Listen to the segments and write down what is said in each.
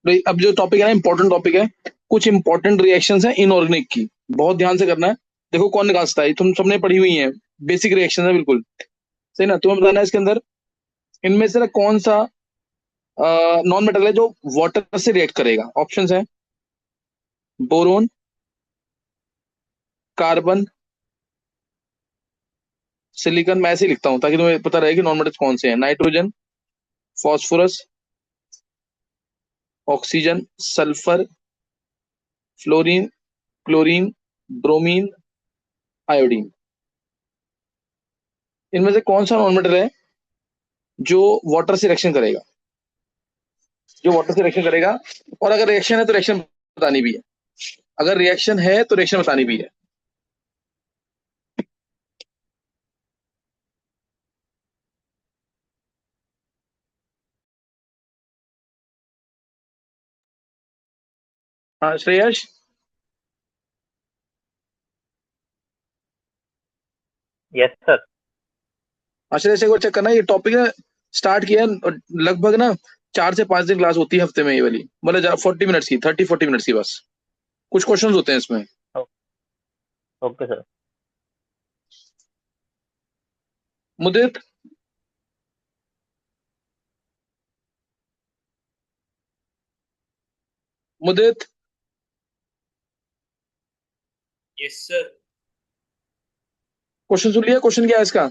तो अब जो टॉपिक है ना, इंपॉर्टेंट टॉपिक है। कुछ इंपॉर्टेंट रिएक्शंस हैं इनऑर्गेनिक की। बहुत ध्यान से करना है। देखो कौन निकालता है, तुम सबने पढ़ी हुई है। बेसिक रिएक्शन है बिल्कुल। सही ना? तुम्हें बताना है इसके अंदर इनमें से ना कौन सा नॉन मेटल है जो वाटर से रिएक्ट करेगा। ऑप्शंस है बोरोन, कार्बन, सिलिकॉन। मैं ऐसे ही लिखता हूँ ताकि तुम्हें पता रहे कि नॉन मेटल्स कौन से हैं। Nitrogen, phosphorus, oxygen, sulphur, fluorine, chlorine, bromine, iodine. इनमें से कौन सा नॉन मेटल है जो वाटर से रिएक्शन करेगा? जो वाटर से रिएक्शन करेगा। और अगर रिएक्शन है तो रिएक्शन बतानी भी है। अगर रिएक्शन है तो रिएक्शन बतानी भी है। हाँ श्रेयश। Yes sir. हाँ श्रेयश, एक बार चेक करना ये टॉपिक है। स्टार्ट किया है, और लगभग ना 4 से 5 दिन क्लास होती है हफ्ते में, ये वाली मतलब 40 मिनट्स की, 30-40 मिनट्स की बस। कुछ क्वेश्चंस होते हैं इसमें। Okay sir. Mudit, Mudit, yes sir. Question सुन लिया? क्वेश्चन क्या है इसका?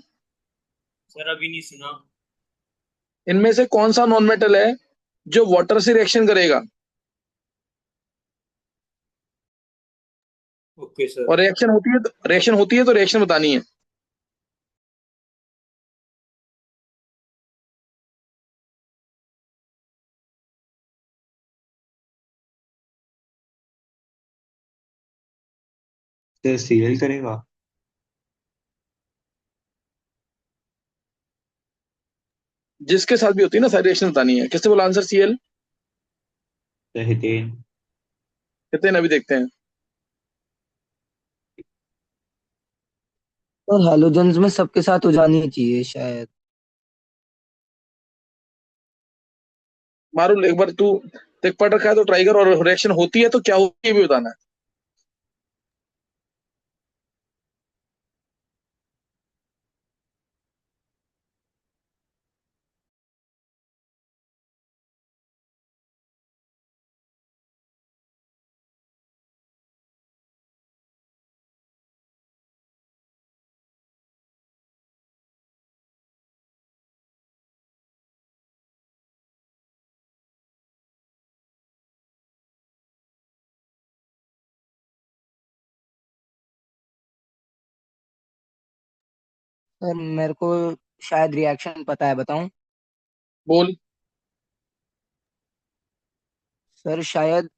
सर अभी नहीं सुना। इनमें से कौन सा नॉन मेटल है जो वाटर से रिएक्शन करेगा? Okay sir. और रिएक्शन होती है तो रिएक्शन बतानी है। तो सीरियल करेगा। जिसके साथ भी होती है ना सारी रिएक्शन बतानी है। किसने बोला आंसर सीएल? तो हितेन। कितने अभी देखते हैं। और हैलोजेंस में सबके साथ हो जानी चाहिए शायद। मारू एक बार तू। देख पढ़ रखा है तो ट्राई कर, और रिएक्शन होती है तो क्या होती है ये भी बताना है। सर मेरे को शायद रिएक्शन पता है, बताऊं? बोल। सर शायद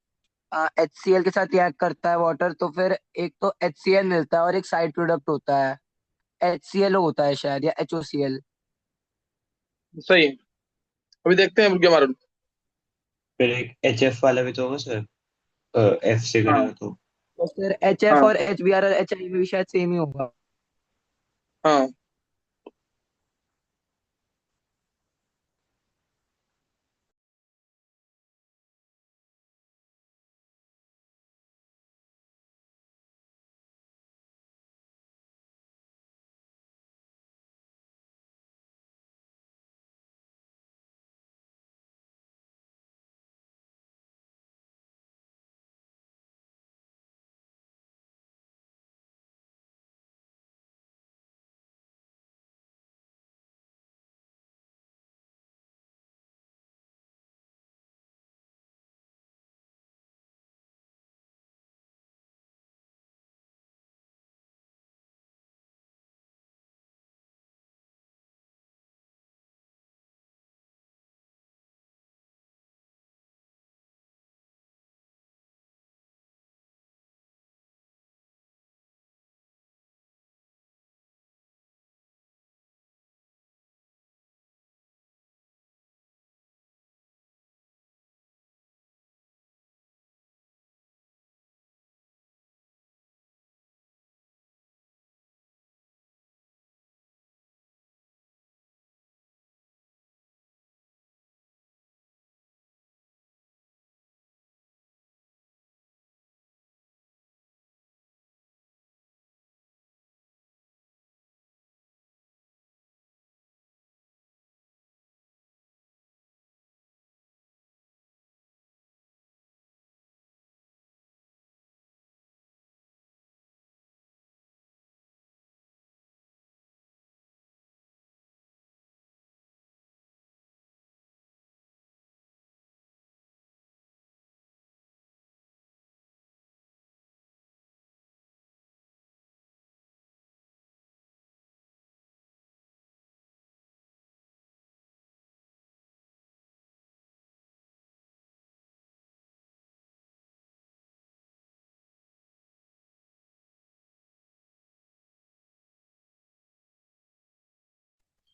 HCl के साथ रिएक्ट करता है वाटर, तो फिर एक तो HCl मिलता है और एक साइड प्रोडक्ट होता है। HCl होता है शायद, या HOCl। सही है। अभी देखते हैं क्या मारू। फिर एक HF वाला भी तो होगा सर। F से हाँ। करेगा तो। तो फिर HF हाँ। और HBr और HI में भी शायद सेम ही होगा। हाँ।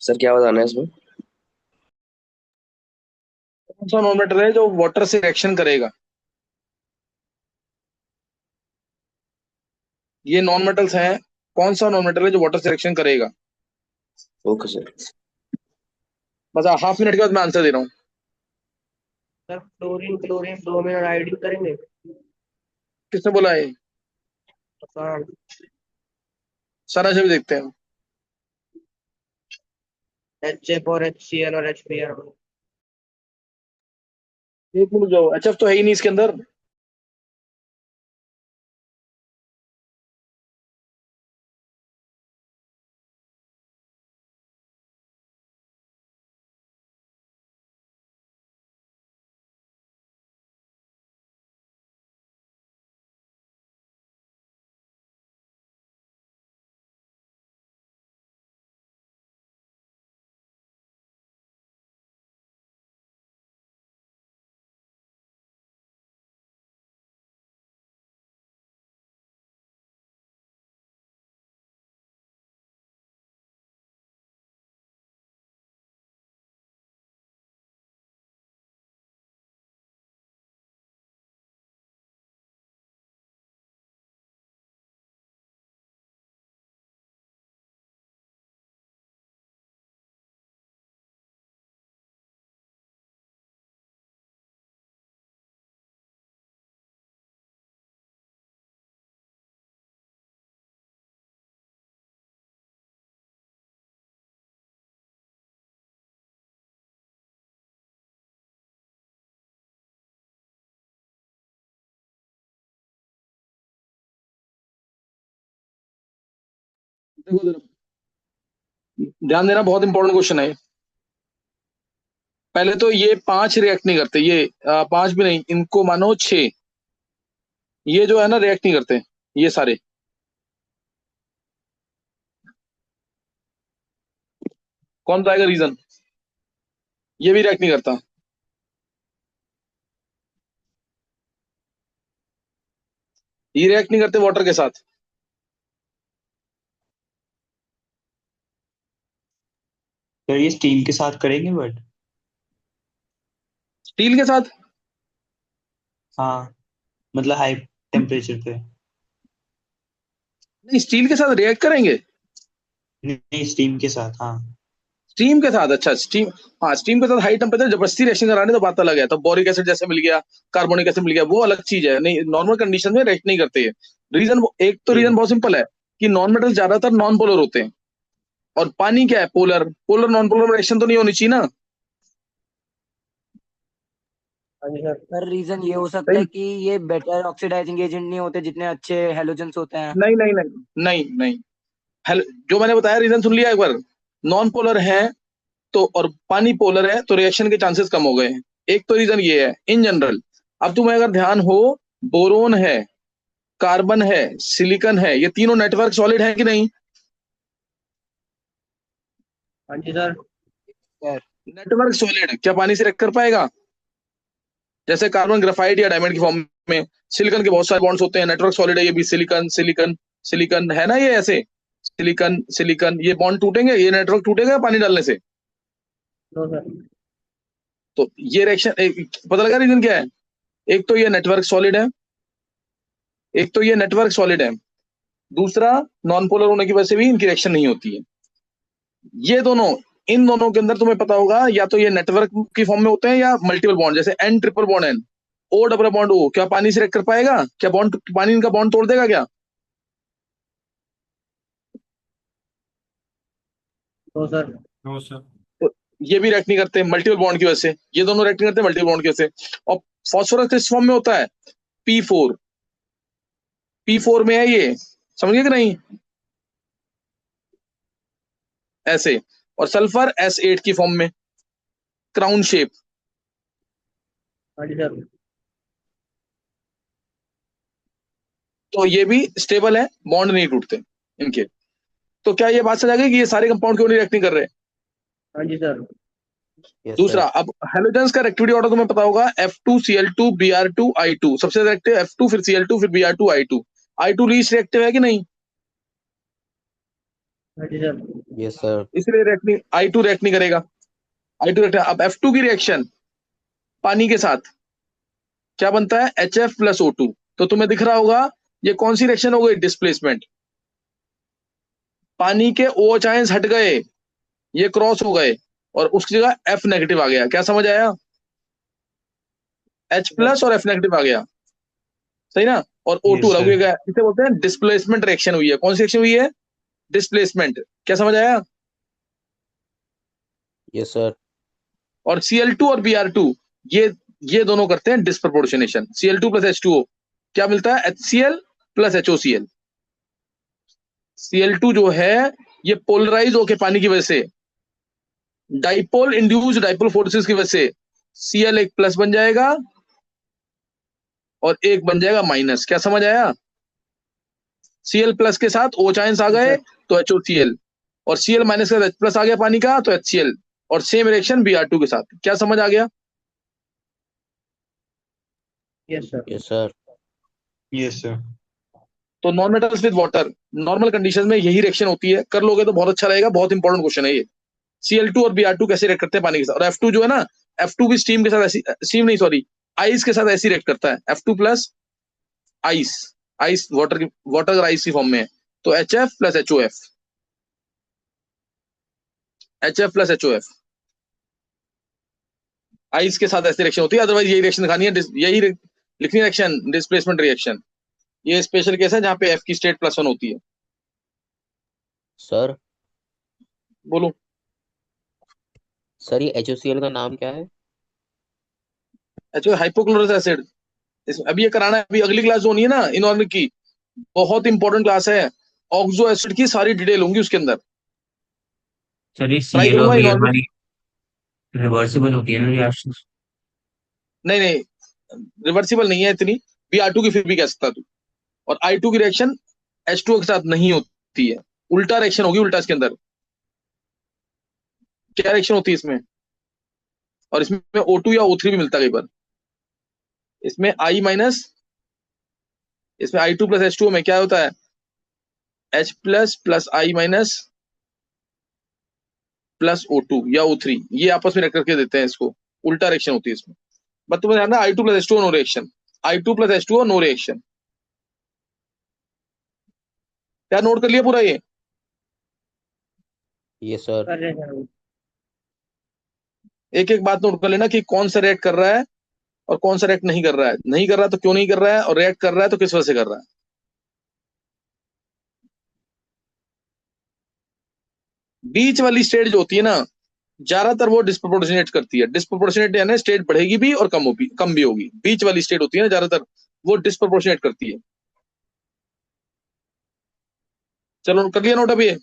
सर क्या बताना है इसमें? कौन सा नॉन मेटल है जो वाटर से रिएक्शन करेगा? ये नॉन मेटल्स हैं। कौन सा नॉन मेटल है जो वाटर से रिएक्शन करेगा? Okay sir. बस हाफ मिनट के बाद मैं आंसर दे रहा हूँ। सर फ्लोरीन क्लोरीन ब्रोमीन और आयोडीन करेंगे। किसने बोला है? सर सारा से भी देखते हैं। HF और HCl और HBr। एक मिनट जाओ, एचएफ तो है ही नहीं इसके अंदर। देखो जरा, ध्यान देना, बहुत इंपॉर्टेंट क्वेश्चन है। पहले तो ये 5 रिएक्ट नहीं करते, ये 5 भी नहीं, इनको मानो 6। ये जो है ना रिएक्ट नहीं करते, ये सारे। कौन बताएगा रीजन? ये भी रिएक्ट नहीं करता। ये रिएक्ट नहीं करते वाटर के साथ। सर ये स्टीम के साथ करेंगे बट। स्टील के साथ? हाँ, मतलब हाई टेम्परेचर पे। नहीं, स्टील के साथ रिएक्ट करेंगे। नहीं, स्टीम के साथ, हाँ। स्टीम के साथ? अच्छा, स्टीम। हाँ, स्टीम के साथ हाई टेम्परेचर जबरदस्ती रिएक्शन कराने तो बात अलग है, तो बोरिक एसिड जैसे मिल गया, कार्बोनिक एसिड मिल गया, वो अलग चीज है। नहीं, नॉर्मल कंडीशन में रिएक्ट नहीं करते ये। रीजन, एक तो रीजन ठीक। बहुत सिंपल है कि नॉन मेटल ज्यादातर नॉन पोलर होते हैं, और पानी क्या है? पोलर। पोलर नॉन पोलर में रिएक्शन तो नहीं होनी चाहिए ना। हाँ जी सर। सर रीजन ये हो सकता सही। है कि ये बेटर ऑक्सीडाइजिंग एजेंट नहीं होते जितने अच्छे हेलोजेंस होते हैं। नहीं नहीं नहीं नहीं नहीं। जो मैंने बताया रीजन सुन लिया एक बार। नॉन पोलर है तो, और पानी पोलर है तो रिएक्शन के चांसेस कम हो गए हैं। एक तो रीजन ये है इन जनरल। अब तुम्हें अगर ध्यान हो, बोरोन है, कार्बन है, सिलिकॉन है, ये तीनों नेटवर्क सॉलिड है कि नहीं? हाँ जी सर। सर नेटवर्क सॉलिड क्या पानी से रिएक्ट कर पाएगा? जैसे कार्बन ग्राफाइट या डायमंड की फॉर्म में। सिलिकॉन के बहुत सारे बॉन्ड्स होते हैं, नेटवर्क सॉलिड है ये भी। सिलिकॉन सिलिकॉन सिलिकॉन है ना, ये ऐसे। सिलिकॉन सिलिकॉन, ये बॉन्ड टूटेंगे, ये नेटवर्क टूटेगा पानी डालने से। No sir. तो ये रिएक्शन, पता लगा रीजन क्या है? एक तो ये नेटवर्क सॉलिड है, एक तो ये नेटवर्क सॉलिड है, दूसरा नॉन पोलर होने की वजह से भी इनकी रिएक्शन नहीं होती है। ये दोनों, इन दोनों के अंदर तुम्हें पता होगा, या तो ये नेटवर्क की फॉर्म में होते हैं या मल्टीपल बॉन्ड, जैसे N triple bond N, O double bond O. क्या पानी से रिएक्ट कर पाएगा? क्या बॉन्ड, पानी इनका बॉन्ड तोड़ देगा क्या? No sir. No sir. तो ये भी रिएक्ट नहीं करते मल्टीपल बॉन्ड की वजह से। ये दोनों रिएक्ट नहीं करते मल्टीपल बॉन्ड की वजह से। और फॉस्फोरस किस फॉर्म में होता है? P4। P4 में है ये, समझ गए कि नहीं? ऐसे। और सल्फर S8 की फॉर्म में, क्राउन शेप। हाँ जी सर। तो ये भी स्टेबल है, बॉन्ड नहीं टूटते इनके। तो क्या ये बात समझ आ गई कि ये सारे कंपाउंड क्यों नहीं रिएक्ट नहीं कर रहे? हाँ जी सर। यस दूसरा, सर। अब हेलोजेंस का रिएक्टिविटी ऑर्डर तुम्हें पता होगा, F2Cl2 Br2 I2। सबसे रिएक्टिव F2, फिर Cl2, फिर Br2 I2। I2 least reactive है कि नहीं? हाँ जी सर। Yes sir. इसलिए रिएक्ट नहीं, I2 रिएक्ट नहीं करेगा। I2 रिएक्ट, अब F2 की रिएक्शन पानी के साथ क्या बनता है, HF प्लस O2। तो तुम्हें दिख रहा होगा ये कौन सी रिएक्शन हो गई, डिस्प्लेसमेंट। पानी के OH आयंस हट गए, ये क्रॉस हो गए और उसकी जगह F नेगेटिव आ गया। क्या समझ आया, H प्लस और F नेगेटिव आ गया, सही ना। और यस O2 रह सर। गया, इसे बोलते हैं डिस्प्लेसमेंट रिएक्शन हुई है। कौन सी रिएक्शन हुई है, डिस्प्लेसमेंट। क्या समझ आया। Yes sir. और Cl2 और Br2 ये दोनों करते हैं डिस्प्रपोर्शनेशन। Cl2 प्लस H2O क्या मिलता है, HCl प्लस HOCl। Cl2 जो है ये पोलराइज होके पानी की वजह से, डाइपोल इंड्यूस्ड डाइपोल फोर्सेस की वजह से Cl एक प्लस बन जाएगा और एक बन जाएगा माइनस। क्या समझ आया, Cl प्लस के साथ OH आयंस आ गए तो HOCl, और Cl माइनस के साथ H प्लस आ गया पानी का तो HCl, और सेम रिएक्शन Br2 के साथ। क्या समझ आ गया। Yes sir. Yes sir. Yes sir. तो non metals with water normal condition में यही रिएक्शन होती है, कर लोगे तो बहुत अच्छा रहेगा, बहुत इंपॉर्टेंट क्वेश्चन है ये। Cl2 और Br2 कैसे रिएक्ट करते हैं पानी के साथ। और F2 जो है ना, F2 भी स्टीम के साथ ऐसी, स्टीम नहीं सॉरी, आइस के साथ ऐसी रिएक्ट करता है। F2 plus ice, ice water की, वाटर अगर आइस की फॉर्म में है तो HF plus HOF, HF plus HOF ice के साथ ऐसी रिएक्शन होती है। अदरवाइज यही रिएक्शन दिखानी है, यही लिखनी रिएक्शन डिस्प्लेसमेंट रिएक्शन। ये स्पेशल केस है जहाँ पे F की स्टेट +1 होती है। सर बोलो। सर ये HOCl का नाम क्या है? HO hypochlorous acid. अभी ये कराना है, अभी अगली क्लास जो होनी है ना इनऑर्गेनिक की, बहुत इंपॉर्टेंट क्लास है। ऑक्सो एसिड की सारी डिटेल होंगी उसके अंदर। सर ये ट्राई CL और करूंगा Bl इनऑर्गेनिक। वाली रिवर्सिबल होती है ना रिएक्शन? नहीं नहीं, रिवर्सिबल नहीं है इतनी। Br2 की फिर भी कह सकता तू। और I2 की रिएक्शन H2O के साथ नहीं होती है, उल्टा रिएक्शन होगी, उल्टा इसके अंदर क्या रिएक्शन होती है इसमें। और इसमें O2 या O3 भी मिलता है कई बार। इसमें I माइनस, इसमें I2 प्लस H2O में क्या होता है, H plus plus I minus plus O2 या O3, ये आपस में रिएक्ट करके देते हैं इसको, उल्टा रिएक्शन होती है इसमें। बट तुम्हें ध्यान रखना I2 plus H2O no reaction, I2 plus H2O no reaction. क्या नोट कर लिया पूरा ये। Yes sir. कर रहे हैं सर। एक एक बात नोट कर लेना कि कौन सा रिएक्ट कर रहा है और कौन सा रिएक्ट नहीं कर रहा है, नहीं कर रहा है तो क्यों नहीं कर रहा है, और रिएक्ट कर रहा है तो किस वजह से कर रहा है। बीच वाली स्टेट जो होती है ना, ज्यादातर वो डिस्प्रोपोर्शनेट करती है। डिस्प्रोपोर्शनेट यानी स्टेट बढ़ेगी भी और कम भी होगी। बीच वाली स्टेट होती है ना, ज्यादातर वो डिस्प्रोपोर्शनेट करती है। चलो कर लिया नोट अभी ये?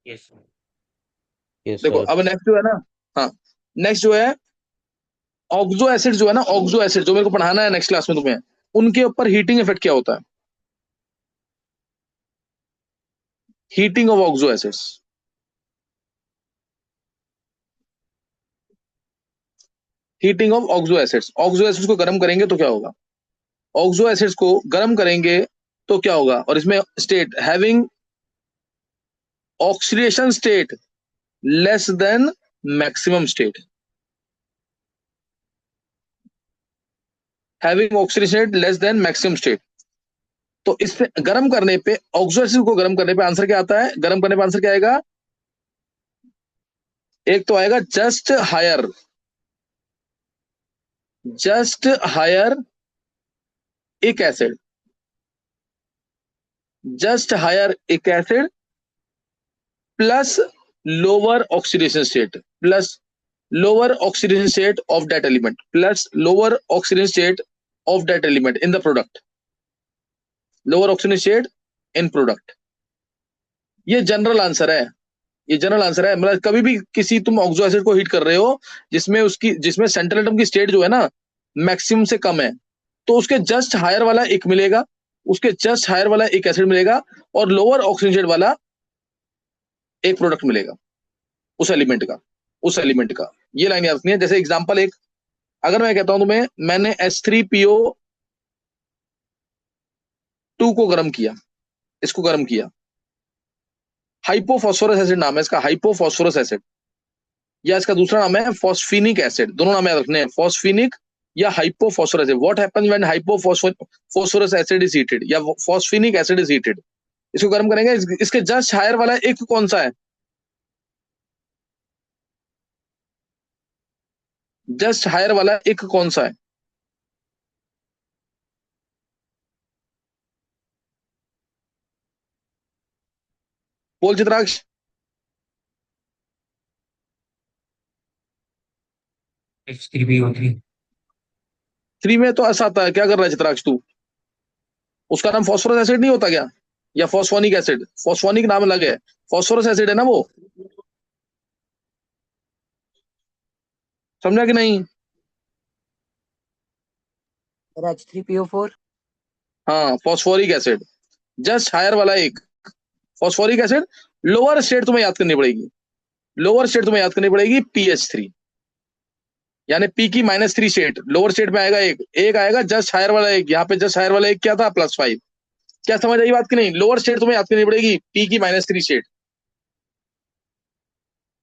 यस यस देखो सर। अब नेक्स्ट जो है ना, हाँ नेक्स्ट जो है ऑक्सो एसिड जो है ना, ऑक्सो एसिड जो मेरे को पढ़ाना है नेक्स्ट क्लास में तुम्हें, उनके ऊपर हीटिंग इफेक्ट क्या होता है। Heating of oxo acids, heating of oxo acids. Oxo acids को गर्म करेंगे तो क्या होगा, ऑक्सो एसिड्स को गर्म करेंगे तो क्या होगा। और इसमें state having oxidation state less than maximum state, having oxidation state less than maximum state. तो इससे गर्म करने पे, ऑक्सो एसिड को गर्म करने पे आंसर क्या आता है, गर्म करने पे आंसर क्या आएगा, एक तो आएगा जस्ट हायर, जस्ट हायर एक एसिड, जस्ट हायर एक acid plus lower oxidation state, plus lower oxidation state of that element, plus lower oxidation state of that element in the product, lower oxidation state in product. ये general answer है, ये general answer है। मतलब कभी भी किसी तुम oxo acid को हीट कर रहे हो जिसमें सेंट्रल एटम की स्टेट जो है ना मैक्सिमम से कम है, तो उसके जस्ट हायर वाला एक मिलेगा, उसके जस्ट हायर वाला एक एसिड मिलेगा, और लोअर ऑक्सीजन स्टेट वाला एक प्रोडक्ट मिलेगा उस एलिमेंट का, उस एलिमेंट का। ये लाइन याद रखनी है। जैसे एग्जांपल एक, अगर मैं कहता हूं तुम्हें मैंने H3PO टू को गर्म किया, इसको गर्म किया, हाइपोफॉस्फोरस एसिड नाम है इसका, हाइपोफॉस्फोरस एसिड, या इसका दूसरा नाम है फॉस्फिनिक एसिड, दोनों नाम याद रखने हैं, फॉस्फिनिक या hypophosphorous acid. What happens when hypophosphorous acid is heated या फॉस्फिनिक एसिड इज हीटेड, इसको गर्म करेंगे। इसके जस्ट हायर वाला एक कौन सा है, जस्ट हायर वाला एक कौन सा है? बोल चित्राक्ष। H3PO3। थ्री में तो ऐसा आता है, क्या कर रहा है चित्राक्ष तू? उसका नाम फॉस्फोरस एसिड नहीं होता क्या, या फॉस्फोनिक एसिड? फॉस्फोनिक नाम अलग है, फॉस्फोरस एसिड है ना वो, समझा कि नहीं? Sir H3PO4। हाँ फॉस्फोरिक एसिड, जस्ट हायर वाला एक फॉस्फोरिक एसिड। लोअर स्टेट तुम्हें याद करनी पड़ेगी, लोअर स्टेट तुम्हें याद करनी पड़ेगी PH3, यानी पी की -3 स्टेट, लोअर स्टेट में आएगा एक, एक आएगा जस्ट हायर वाला एक, यहाँ पे जस्ट हायर वाला एक क्या था, +5। क्या समझ आई बात की नहीं? लोअर स्टेट तुम्हें याद करनी पड़ेगी, पी की -3 स्टेट।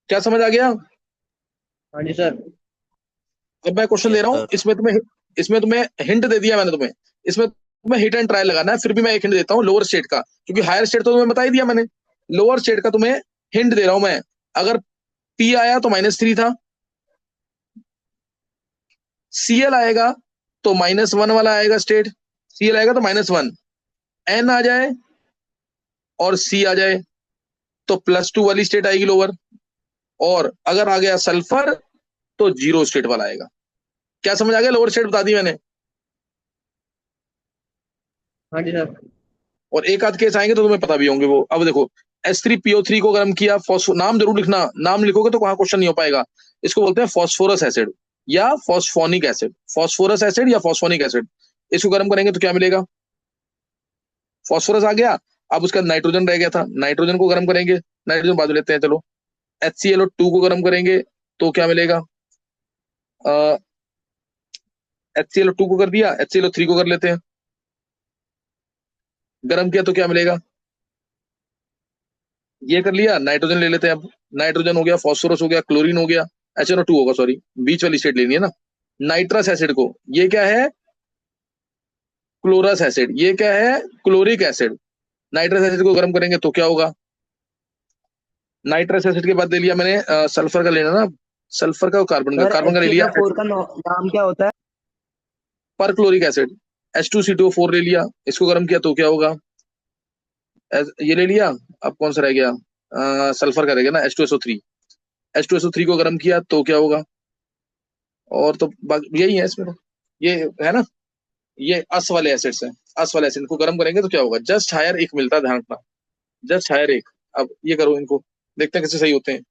क्या समझ आ गया? हाँ जी सर। अब मैं क्वेश्चन दे यस रहा हूँ, सर। इसमें तुम्हें हिंट दे दिया मैंने तुम्हें, इसमें तुम्हें हिट एंड ट्रायल लगाना है, फिर भी मैं एक हिंट देता हूँ लोअर स्टेट का, क्योंकि हायर स्टेट तो तुम्हें बता ही दिया मैंने, लोअर स्टेट का तुम्हें हिंट दे रहा हूं मैं। अगर पी आया तो -3 था, Cl आएगा तो -1 वाला आएगा स्टेट, Cl आएगा तो -1, N आ जाए और C आ जाए तो +2 वाली स्टेट आएगी लोअर, और अगर आ गया सल्फर तो 0 स्टेट वाला आएगा। क्या समझ आ गया? लोअर स्टेट बता दी मैंने। हाँ जी सर। और एक आध केस आएंगे तो तुम्हें पता भी होंगे वो। अब देखो, H3PO3 को गर्म किया, फॉस्फो, नाम जरूर लिखना, नाम लिखोगे तो वहां क्वेश्चन नहीं हो पाएगा। इसको बोलते हैं फॉस्फोरस एसिड या फॉस्फोनिक एसिड, फॉस्फोरस एसिड या फॉस्फोनिक एसिड। इसको गर्म करेंगे तो क्या मिलेगा? फॉस्फोरस आ गया, अब उसका नाइट्रोजन रह गया था, नाइट्रोजन को गर्म करेंगे, नाइट्रोजन बाजू लेते हैं चलो, HClO2 को गर्म करेंगे तो क्या मिलेगा? HClO2 को कर दिया, HClO3 को कर लेते हैं, गर्म किया तो क्या मिलेगा? ये कर लिया, नाइट्रोजन ले लेते हैं अब, नाइट्रोजन हो गया, फास्फोरस हो गया, क्लोरीन हो गया, HNO2 होगा, सॉरी बीच वाली स्टेट लेनी है ना। नाइट्रस एसिड को, ये क्या है? क्लोरस एसिड, ये क्या है? Chloric acid. नाइट्रस एसिड को गर्म करेंगे तो क्या होगा? नाइट्रस एसिड के बाद ले लिया मैंने सल्फर का लेना ना, सल्फर का और कार्बन का, सर कार्बन का ले लिया HClO4 का नाम क्या होता है? पर क्लोरिक एसिड, H2CO4 ले लिया, इसको गर्म किया तो क्या होगा? ये ले लिया, अब कौन सा रह गया? सल्फर का रह गया ना, H2SO3, H2SO3 को गर्म किया तो क्या होगा? और तो यही है इसमें तो, ये है ना, ये अस वाले एसिड्स हैं, अस वाले एसिड को गर्म करेंगे तो क्या होगा? जस्ट हायर एक मिलता है, ध्यान रखना, जस्ट हायर एक। अब ये करो इनको, देखते हैं कैसे सही होते हैं।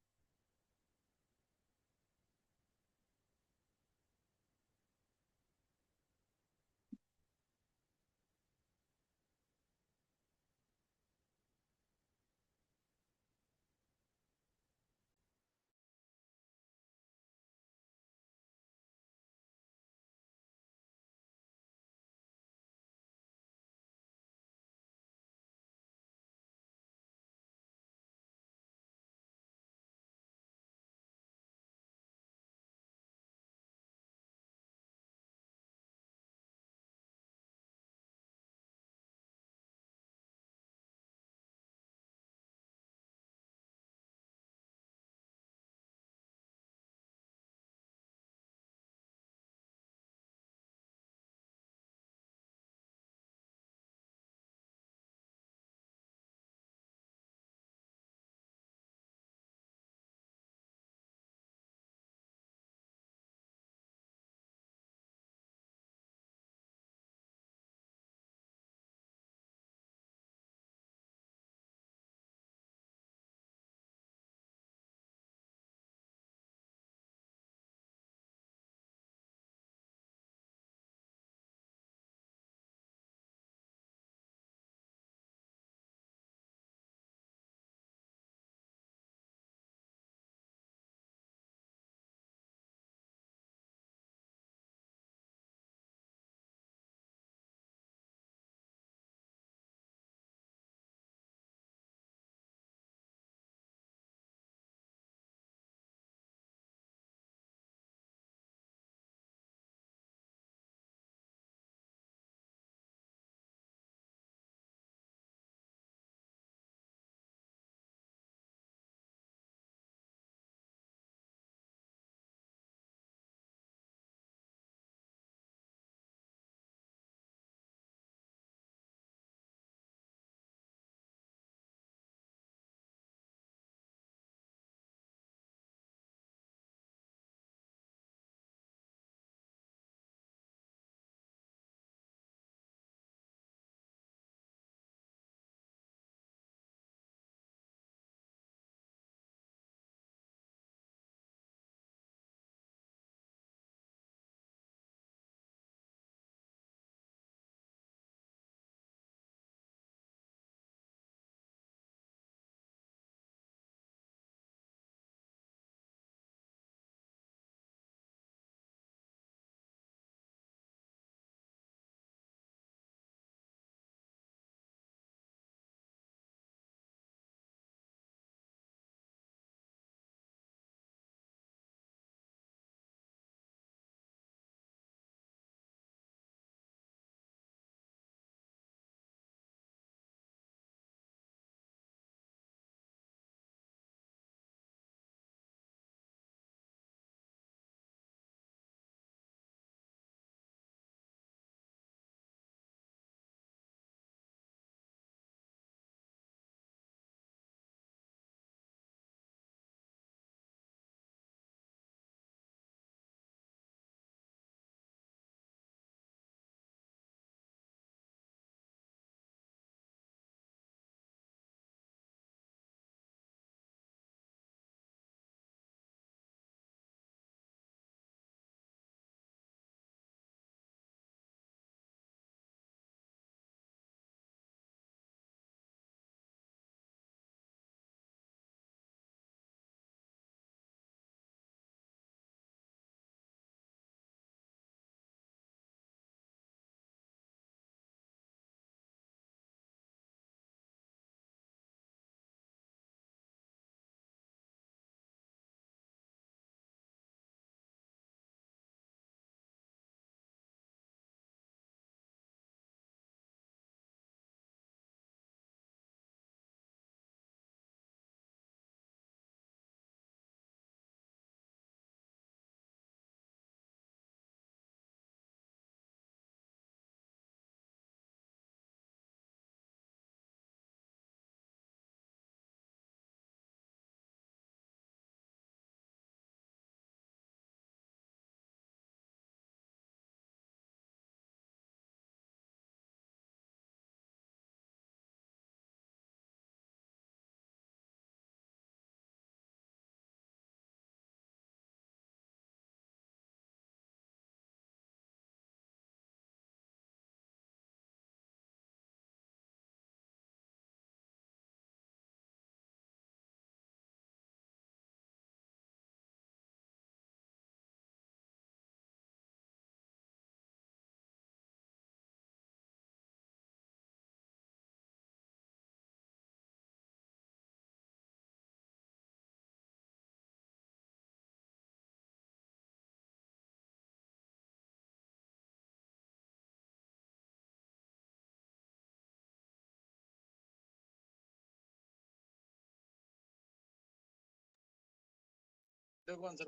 देखो आंसर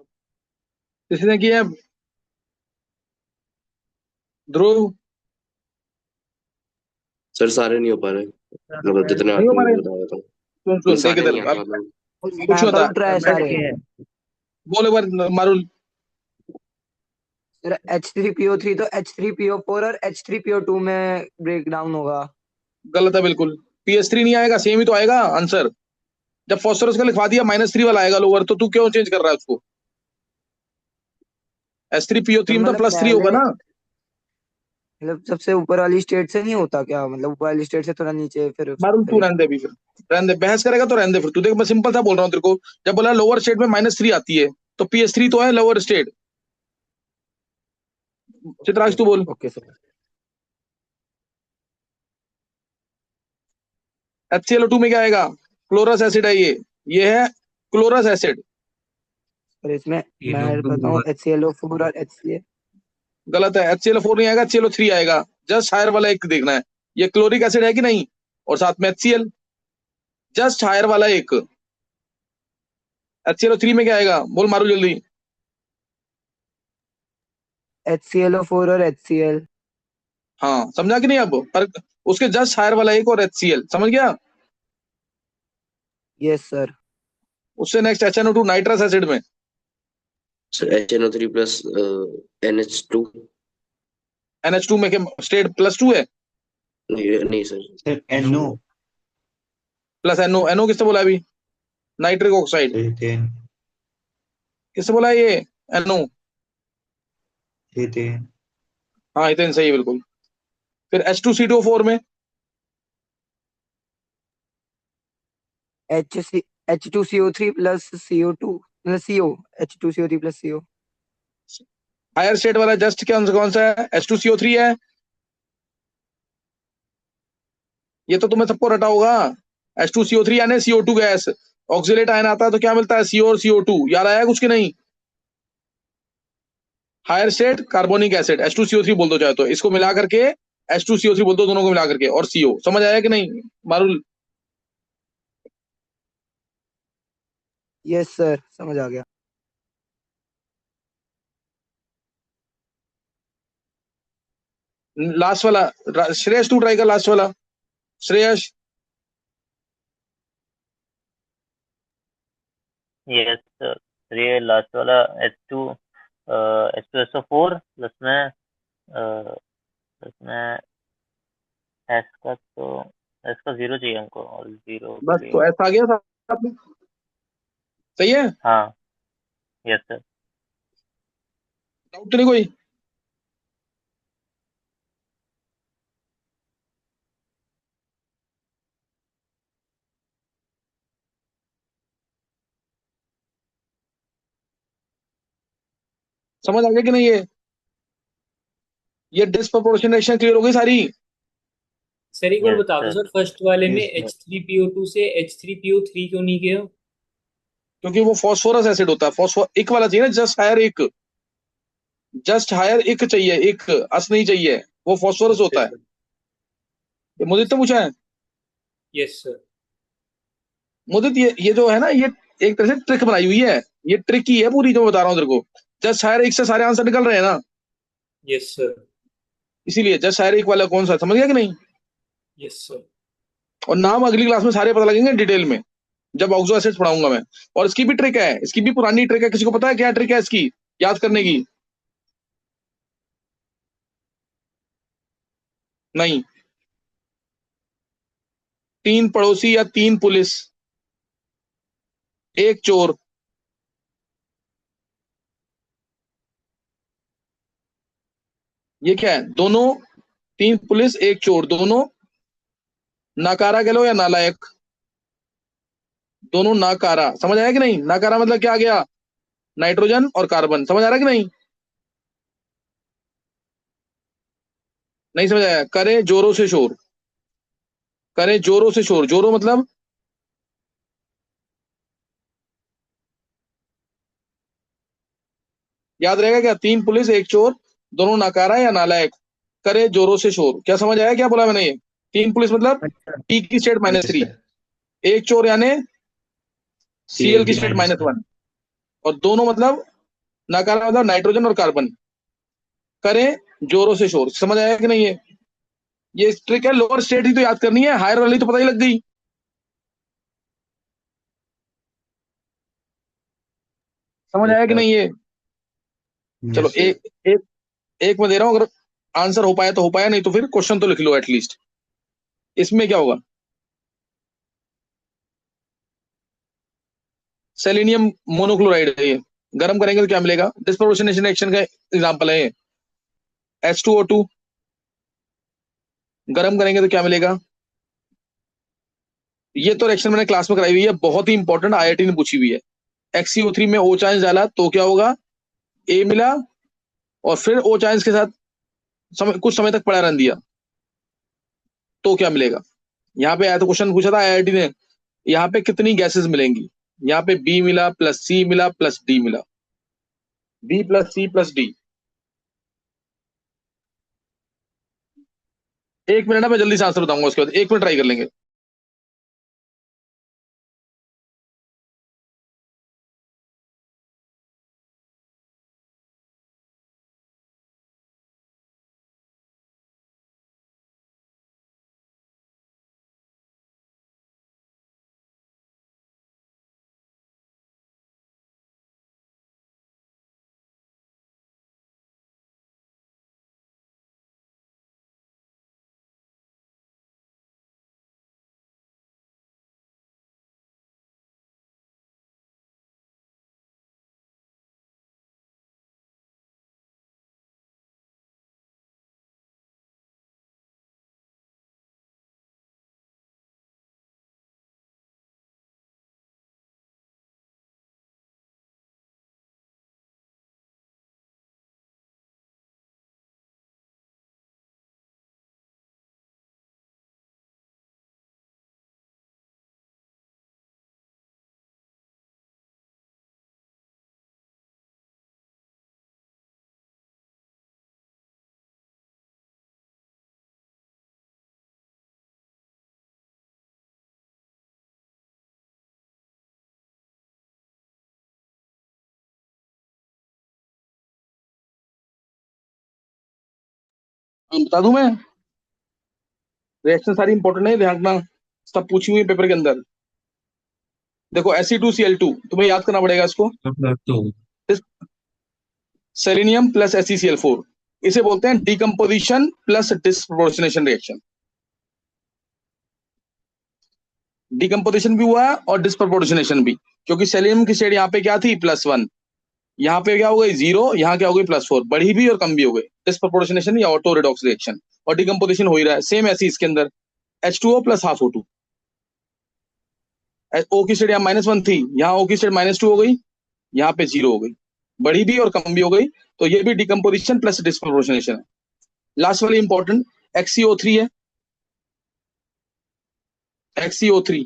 किसने किया है? ध्रुव सर सारे नहीं हो पा रहे, मतलब जितने नहीं हो आते पा हैं रहे? वो बता देता हूँ। सुन नहीं, सुन देख सारे इधर नहीं आते मतलब। कुछ नहीं मैं होता। करूँ ट्राई मैं सारे? बोल एक बार मारुल। सर H3PO3 तो H3PO4 और H3PO2 में ब्रेक डाउन होगा। गलत है बिल्कुल। PS3 नहीं आएगा, सेम ही तो आएगा आंसर। जब फास्फोरस का लिखवा दिया -3 वाला आएगा लोअर, तो तू क्यों चेंज कर रहा है उसको? H3PO3 तो में तो मतलब +3 होगा पहले ना। मतलब सबसे ऊपर वाली स्टेट से नहीं होता क्या? मतलब ऊपर वाली स्टेट से थोड़ा नीचे मारुल फिर तू एक। रहने दे अभी, फिर रहने दे। बहस करेगा तो रहने दे फिर तू। देख मैं सिंपल सा बोल रहा हूँ तेरे को। जब बोला लोअर स्टेट में -3 आती है, तो PS3 तो है लोअर स्टेट। चित्रांश तू बोल। Okay sir. HClO2 में क्या आएगा? क्लोरस एसिड है ये है क्लोरस एसिड। और इसमें ये मैं लोग तो बताऊं HClO4 और HCl। गलत है। HClO4 नहीं आएगा, HClO3 आएगा। जस्ट हायर वाला एक देखना है। ये क्लोरिक एसिड है कि नहीं, और साथ में HCl। जस्ट हायर वाला एक। HClO3 में क्या आएगा? बोल मारू जल्दी। HClO4 और HCl। हाँ समझा कि नहीं अब? पर उसके जस्ट हायर वाला एक और HCl, समझ गया? Yes sir. उससे नेक्स्ट HNO2 नाइट्रस एसिड में। Sir HNO3 plus NH2। NH2 में क्या स्टेट +2 है? नहीं नहीं sir. Sir NO। Plus NO किससे बोला अभी? Nitric oxide. ईथेन। किससे बोला है ये? NO। ईथेन। हाँ इतने सही है बिल्कुल। फिर H2CO4 में HC H2CO3 plus CO2 plus CO। H2CO3 plus CO। Higher state वाला जस्ट कौन सा है? H2CO3 है। ये तो तुम्हें सबको रटा होगा। H2CO3 यानी CO2 गैस। ऑक्सीलेट आयन आता है तो क्या मिलता है? CO और CO2। याद आया कुछ कि नहीं? Higher state carbonic acid H2CO3 बोल दो चाहे तो। इसको मिला करके H2CO3 बोल दो, दोनों को मिला करके, और CO। समझ आया कि नहीं मारुल? यस सर समझ आ गया। लास्ट वाला श्रेयस तू ट्राई कर, लास्ट वाला श्रेयस। यस सर, ये लास्ट वाला H2SO4 प्लस में एस का तो एस का 0 चाहिए हमको, और 0 के बस लिए। तो ऐसा आ गया साथ में। सही है। हाँ। Yes sir. डाउट तो नहीं कोई? समझ आ गया कि नहीं? ये डिस्प्रोपोर्शनेशन क्लियर हो गई सारी? सर एक बार यस बता दो सर। सर, फर्स्ट वाले में यस सर। H3PO2 से H3PO3 क्यों नहीं गया? क्योंकि वो फॉस्फोरस एसिड होता है। फॉस्फोर एक वाला चाहिए ना, जस्ट हायर एक। जस्ट हायर एक चाहिए, एक अस नहीं चाहिए। वो फॉस्फोरस ओके होता है। सर। ये मुझे तो पूछा है। Yes sir. मुदित ये जो है ना, ये एक तरह से ट्रिक बनाई हुई है। ये ट्रिक ही है पूरी जो बता रहा हूँ तेरे को। जस्ट हायर एक से सारे आंसर निकल रहे हैं ना, यस सर। इसीलिए जस्ट हायर एक वाला कौन सा, समझ गया कि नहीं? Yes sir. और नाम अगली क्लास में सारे पता लगेंगे डिटेल में, जब ऑक्सो एसिड्स पढ़ाऊंगा मैं। और इसकी भी ट्रिक है, इसकी भी पुरानी ट्रिक है। किसी को पता है क्या ट्रिक है इसकी याद करने की? नहीं। 3 पड़ोसी या 3 पुलिस, एक चोर। ये क्या है? दोनों, 3 पुलिस एक चोर, दोनों नाकारा कह लो या नालायक। दोनों नाकारा। समझ आया कि नहीं? नाकारा मतलब क्या आ गया? नाइट्रोजन और कार्बन। समझ आ रहा है कि नहीं? नहीं समझ आया? करे जोरों से शोर। करे जोरों से शोर। जोरों मतलब याद रहेगा क्या? 3 पुलिस एक चोर, दोनों नाकारा या नालायक, करे जोरों से शोर। क्या समझ आया? क्या बोला मैंने? ये 3 पुलिस मतलब अच्छा। टी की स्टेट यस -3, सर। एक चोर यानी Cl CL की की स्टेट -1। -1, और दोनों मतलब नकारात्मक मतलब नाइट्रोजन और कार्बन, करें जोरों से शोर। समझ आया कि नहीं? ये ट्रिक है, लोअर स्टेट ही तो याद करनी है, हायर वाली तो पता ही लग गई। समझ यस आया कि सर। नहीं ये? चलो यस सर। एक एक एक मैं दे रहा हूँ, अगर आंसर हो पाया तो हो पाया, नहीं तो फिर क्वेश्चन तो लिख लो एटलीस्ट। इसमें क्या होगा? सेलेनियम मोनोक्लोराइड है ये, गर्म करेंगे तो क्या मिलेगा? डिस्प्रोपोर्शनेशन रिएक्शन का एग्जांपल है ये। H2O2 गर्म करेंगे तो क्या मिलेगा? ये तो रिएक्शन मैंने क्लास में कराई हुई है, बहुत ही इंपॉर्टेंट, आईआईटी ने पूछी हुई है। XCO3 में O चांस डाला तो क्या होगा? A मिला, और फिर O चांस के साथ कुछ समय तक पड़ा रहने दिया तो क्या मिलेगा? यहाँ पे आया तो क्वेश्चन पूछा था आईआईटी ने, यहाँ पे कितनी गैसेस मिलेंगी? यहाँ पे B मिला प्लस C मिला प्लस D मिला, B plus C plus D। 1 minute है, मैं जल्दी से आंसर बताऊंगा, उसके बाद 1 मिनट ट्राई कर लेंगे। बता दूं मैं? रिएक्शन सारी इंपॉर्टेंट है, ध्यान रखना, सब पूछी हुई है पेपर के अंदर। देखो Fe2Cl2 तुम्हें याद करना पड़ेगा इसको। तो सेलेनियम प्लस SeCl4, इसे बोलते हैं decomposition plus disproportionation reaction. Decomposition भी हुआ है और डिस्प्रोपोर्शनेशन भी, क्योंकि सेलेनियम की स्टेट यहाँ पे क्या थी? +1, यहाँ पे क्या हो गई? 0, यहाँ क्या हो गई? +4, बढ़ी भी और कम भी हो गई। डिस्प्रोपोर्शनेशन या ऑटो रिडॉक्स रिएक्शन, और डिकम्पोजिशन हो ही रहा है। सेम ऐसी इसके अंदर H2O plus half O2, O की स्टेट यहाँ -1 थी, यहाँ O की स्टेट -2 हो गई, यहाँ पे 0 हो गई, बढ़ी भी और कम भी हो गई। तो ये भी डिकम्पोजिशन प्लस डिस्प्रोपोर्शनेशन है। लास्ट वाली इंपॉर्टेंट, XCO3 है, XCO3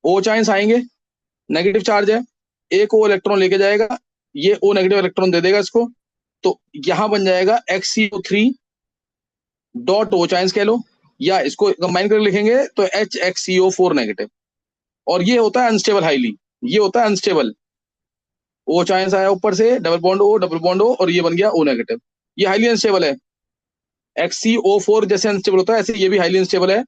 O चांस आएंगे, नेगेटिव चार्ज है, एक O इलेक्ट्रॉन लेके जाएगा, ये O नेगेटिव इलेक्ट्रॉन दे देगा इसको, तो यहां बन जाएगा XCO3 डॉट O चांस कह लो, या इसको कंबाइन करके लिखेंगे तो HXCO4 नेगेटिव। और ये होता है अनस्टेबल हाईली, ये होता है अनस्टेबल। O चांस आया ऊपर से, double bond O double bond O, और ये बन गया O नेगेटिव, ये हाईली अनस्टेबल है। XCO4 जैसे अनस्टेबल होता है, ऐसे ये भी हाईली अनस्टेबल है।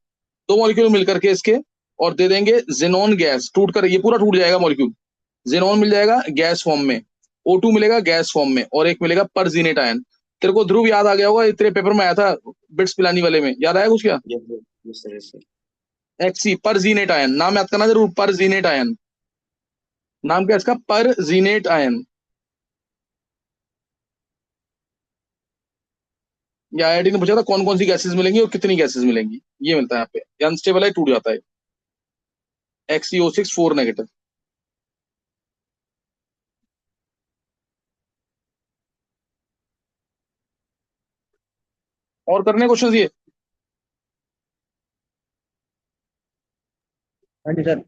दो मॉलिक्यूल मिलकर के इसके और दे देंगे जेनॉन गैस, टूट कर ये पूरा टूट जाएगा मॉलिक्यूल, जेनॉन मिल जाएगा गैस फॉर्म में, O2 मिलेगा गैस फॉर्म में, और एक मिलेगा परजीनेट आयन। तेरे को ध्रुव याद आ गया होगा, तेरे पेपर में आया था बिट्स पिलानी वाले में, याद आया कुछ क्या? Yes sir. Yes sir. XC परजीनेट आयन, नाम याद करना जरूर, परजीनेट आयन, नाम क्या है इसका? परजीनेट आयन। ये आईआईटी ने पूछा था कौन कौन सी गैसेस मिलेंगी और कितनी गैसेस मिलेंगी, ये मिलता है यहाँ पे। अनस्टेबल है, टूट जाता है। XeO6 4 negative. और करने क्वेश्चन ये? हाँ जी सर।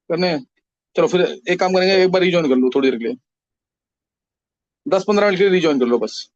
करने हैं? चलो फिर एक काम करेंगे, एक बार रिजॉइन कर लो थोड़ी देर के लिए, 10-15 मिनट के लिए रिजॉइन कर लो बस।